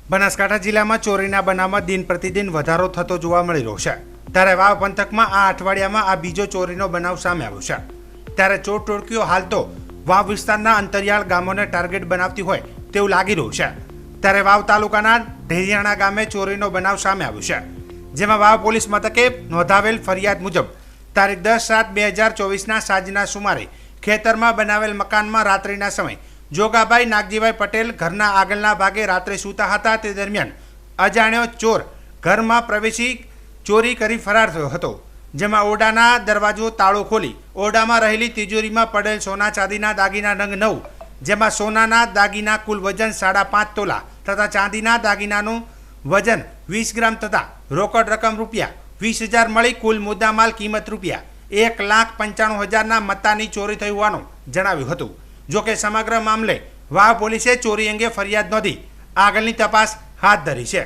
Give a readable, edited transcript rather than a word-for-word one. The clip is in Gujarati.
બનાસકાંઠા જિલ્લામાં ચોરીના બનાવમાં દિન પ્રતિદિન વધારો થતો જોવા મળી રહ્યો છે। ત્યારે વાવ પંથકમાં આ અઠવાડિયામાં આ બીજો ચોરીનો બનાવ સામે આવ્યો છે। ત્યારે ચોર ટોળકીઓ હાલ તો વાવ વિસ્તારના અંતરિયાળ ગામોને ટાર્ગેટ બનાવતી હોય તેવું લાગી રહ્યું છે। ત્યારે વાવ તાલુકાના ઢેરિયાણા ગામે ચોરીનો બનાવ સામે આવ્યો છે, જેમાં વાવ પોલીસ મથકે નોંધાવેલ ફરિયાદ મુજબ તારીખ 10/7/2024ના સાંજના સુમારે ખેતરમાં બનાવેલ મકાનમાં રાત્રિના સમયે જોગાભાઈ નાગજીભાઈ પટેલ ઘરના આગળના ભાગે રાત્રે સૂતા હતા। તે દરમિયાન અજાણ્યો ચોર ઘરમાં પ્રવેશી ચોરી કરી ફરાર થયો હતો, જેમાં ઓરડાના દરવાજો તાળો ખોલી ઓરડામાં રહેલી તિજોરીમાં પડેલ સોના ચાંદીના દાગીના નંગ 9, જેમાં સોનાના દાગીના કુલ વજન 5.5 તોલા તથા ચાંદીના દાગીનાનું વજન 20 ગ્રામ તથા રોકડ રકમ રૂપિયા 20,000 મળી કુલ મુદ્દામાલ કિંમત રૂપિયા 1,95,000ના મત્તાની ચોરી થઈ હોવાનું જણાવ્યું હતું। જોકે સમગ્ર મામલે વાવ પોલીસે ચોરી અંગે ફરિયાદ નોંધી આગળની તપાસ હાથ ધરી છે।